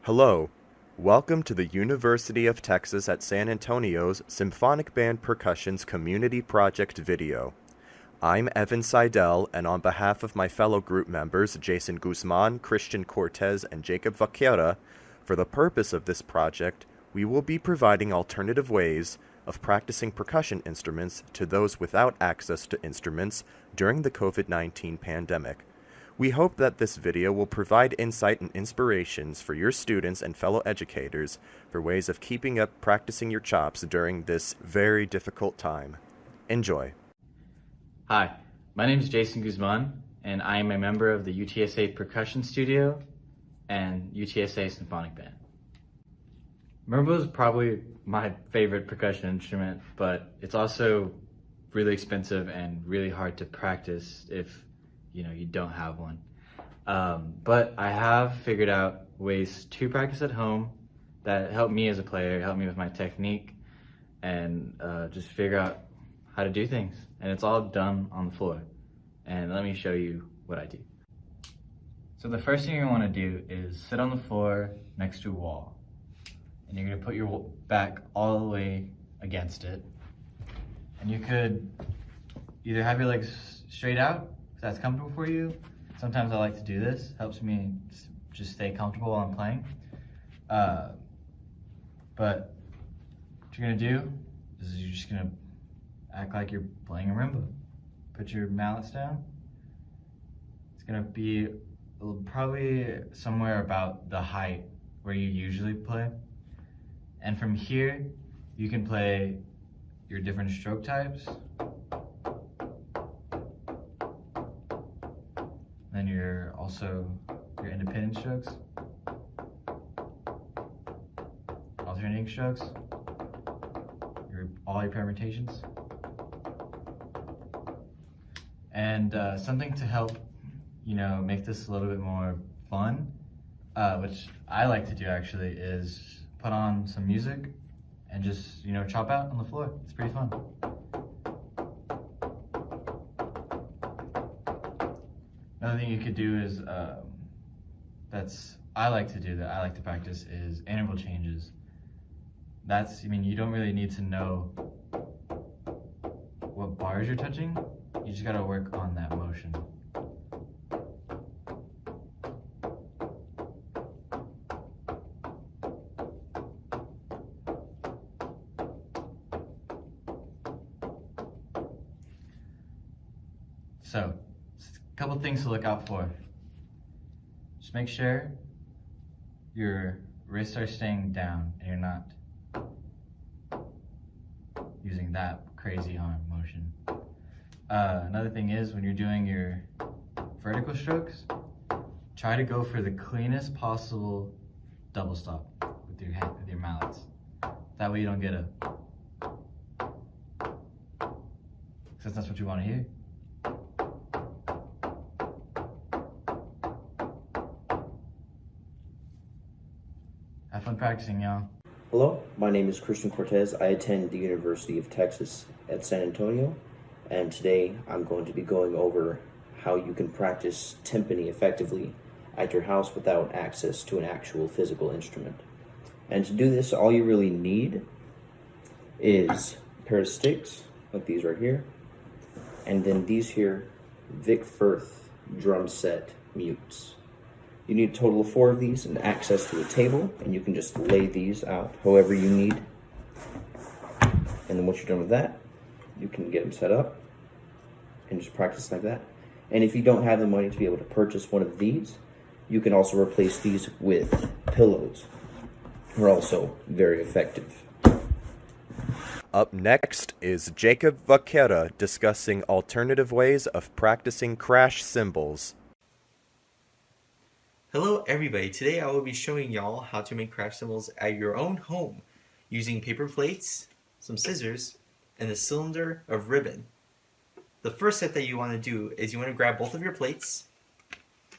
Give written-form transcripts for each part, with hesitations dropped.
Hello, welcome to the University of Texas at San Antonio's Symphonic Band Percussion's Community Project video. I'm Evan Seidel, and on behalf of my fellow group members Jason Guzman, Christian Cortez, and Jacob Vaquera, for the purpose of this project, we will be providing alternative ways of practicing percussion instruments to those without access to instruments during the COVID-19 pandemic. We hope that this video will provide insight and inspirations for your students and fellow educators for ways of keeping up practicing your chops during this very difficult time. Enjoy. Hi, my name is Jason Guzman, and I am a member of the UTSA Percussion Studio and UTSA Symphonic Band. Marimba is probably my favorite percussion instrument, but it's also really expensive and really hard to practice if you don't have one. But I have figured out ways to practice at home that help me as a player, help me with my technique, and just figure out how to do things. And it's all done on the floor. And let me show you what I do. So the first thing you want to do is sit on the floor next to a wall. And you're going to put your back all the way against it. And you could either have your legs straight out, if that's comfortable for you. Sometimes I like to do this. Helps me just stay comfortable while I'm playing. But what you're going to do is you're just going to act like you're playing a marimba. Put your mallets down. It's going to be probably somewhere about the height where you usually play. And from here, you can play your different stroke types. Then your independent strokes, alternating strokes, all your permutations. And something to help, make this a little bit more fun, which I like to do actually, is put on some music and just, chop out on the floor. It's pretty fun. Another thing you could do is, I like to practice is interval changes. You don't really need to know what bars you're touching. You just gotta work on that motion. So, a couple things to look out for. Just make sure your wrists are staying down and you're not using that crazy arm motion. Another thing is, when you're doing your vertical strokes, try to go for the cleanest possible double stop with your mallets. That way you don't get since that's what you want to hear. Have fun practicing, y'all. Hello, my name is Christian Cortez. I attend the University of Texas at San Antonio, and today I'm going to be going over how you can practice timpani effectively at your house without access to an actual physical instrument. And to do this, all you really need is a pair of sticks, like these right here, and then these here Vic Firth drum set mutes. You need a total of 4 of these and access to a table, and you can just lay these out however you need. And then once you're done with that, you can get them set up and just practice like that. And if you don't have the money to be able to purchase one of these, you can also replace these with pillows. They're also very effective. Up next is Jacob Vaquera discussing alternative ways of practicing crash cymbals. Hello everybody, today I will be showing y'all how to make crash cymbals at your own home using paper plates, some scissors, and a cylinder of ribbon. The first step that you want to do is you want to grab both of your plates,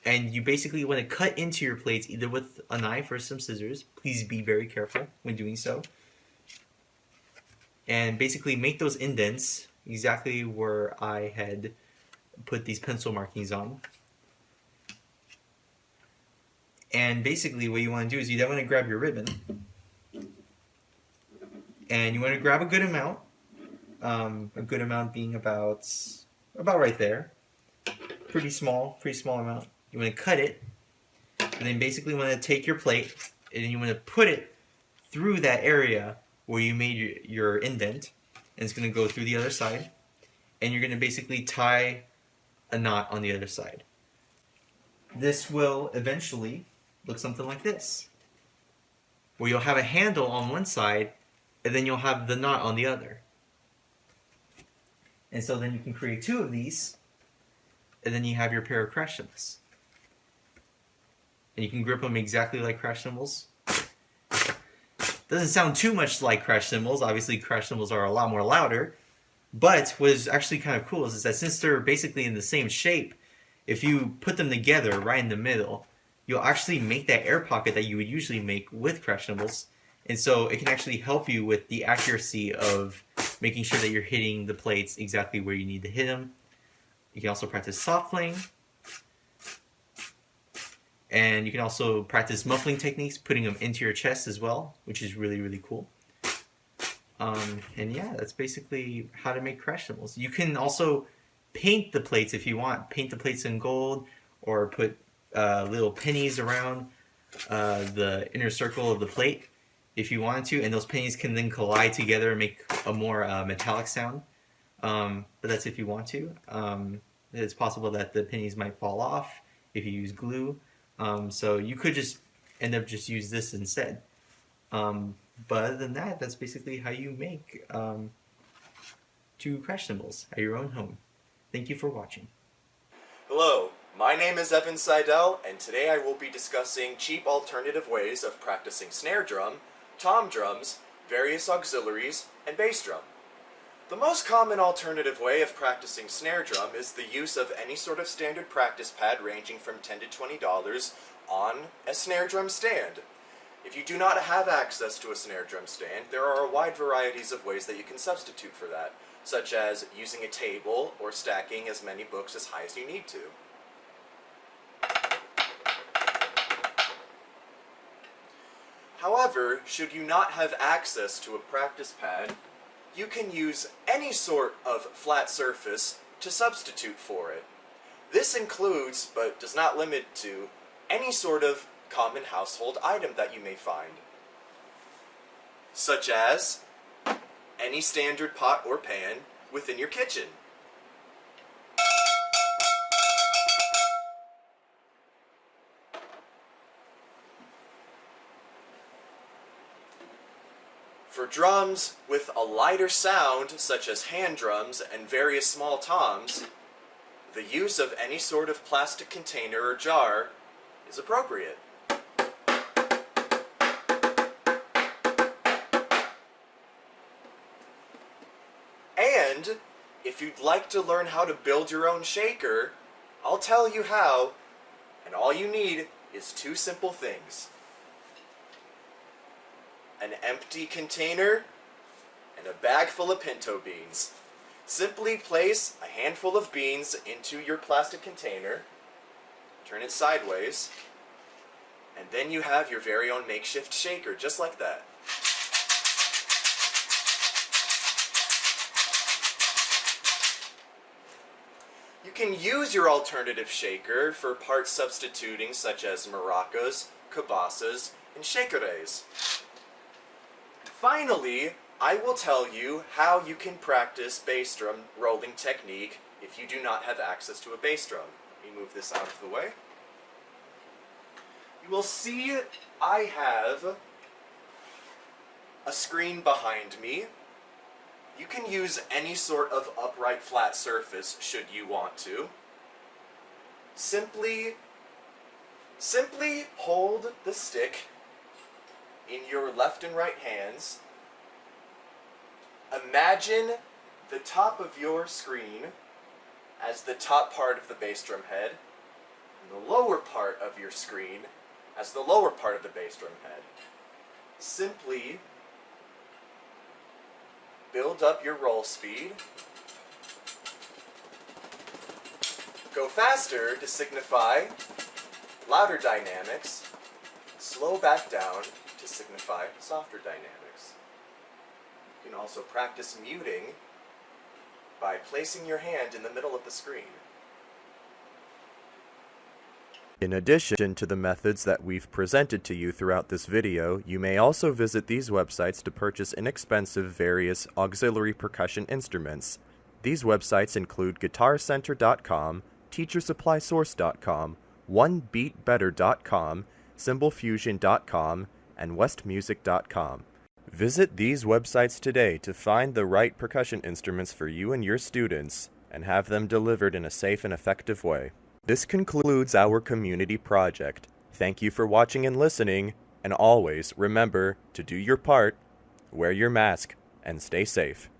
and you basically want to cut into your plates either with a knife or some scissors. Please be very careful when doing so. And basically make those indents exactly where I had put these pencil markings on. And basically what you want to do is you then want to grab your ribbon. And you want to grab a good amount. A good amount being about right there. Pretty small amount. You want to cut it. And then basically want to take your plate and you want to put it through that area where you made your indent. And it's going to go through the other side. And you're going to basically tie a knot on the other side. This will eventually look something like this, where you'll have a handle on one side and then you'll have the knot on the other. And so then you can create two of these, and then you have your pair of crash cymbals. And you can grip them exactly like crash cymbals. Doesn't sound too much like crash cymbals. Obviously crash cymbals are a lot more louder. But what is actually kind of cool is that since they're basically in the same shape, if you put them together right in the middle, you'll actually make that air pocket that you would usually make with crash cymbals. And so it can actually help you with the accuracy of making sure that you're hitting the plates exactly where you need to hit them. You can also practice soft playing. And you can also practice muffling techniques, putting them into your chest as well, which is really, really cool. And yeah, that's basically how to make crash cymbals. You can also paint the plates if you want. Paint the plates in gold, or put little pennies around the inner circle of the plate if you wanted to, and those pennies can then collide together and make a more metallic sound. But that's if you want to. It's possible that the pennies might fall off if you use glue. So you could just end up just use this instead. But other than that, that's basically how you make two crash cymbals at your own home. Thank you for watching. Hello, my name is Evan Seidel, and today I will be discussing cheap alternative ways of practicing snare drum, tom drums, various auxiliaries, and bass drum. The most common alternative way of practicing snare drum is the use of any sort of standard practice pad ranging from $10 to $20 on a snare drum stand. If you do not have access to a snare drum stand, there are a wide varieties of ways that you can substitute for that, such as using a table or stacking as many books as high as you need to. However, should you not have access to a practice pad, you can use any sort of flat surface to substitute for it. This includes, but does not limit to, any sort of common household item that you may find, such as any standard pot or pan within your kitchen. For drums with a lighter sound, such as hand drums and various small toms, the use of any sort of plastic container or jar is appropriate. And if you'd like to learn how to build your own shaker, I'll tell you how, and all you need is two simple things: an empty container and a bag full of pinto beans. Simply place a handful of beans into your plastic container, turn it sideways, and then you have your very own makeshift shaker, just like that. You can use your alternative shaker for part substituting, such as maracas, cabasas, and shakeres. Finally, I will tell you how you can practice bass drum rolling technique if you do not have access to a bass drum. Let me move this out of the way. You will see I have a screen behind me. You can use any sort of upright flat surface should you want to. Simply hold the stick in your left and right hands. Imagine the top of your screen as the top part of the bass drum head, and the lower part of your screen as the lower part of the bass drum head. Simply build up your roll speed. Go faster to signify louder dynamics, slow back down to signify softer dynamics. You can also practice muting by placing your hand in the middle of the screen. In addition to the methods that we've presented to you throughout this video, you may also visit these websites to purchase inexpensive various auxiliary percussion instruments. These websites include GuitarCenter.com, TeacherSupplySource.com, OneBeatBetter.com, CymbalFusion.com, and WestMusic.com. Visit these websites today to find the right percussion instruments for you and your students, and have them delivered in a safe and effective way. This concludes our community project. Thank you for watching and listening, and always remember to do your part, wear your mask, and stay safe.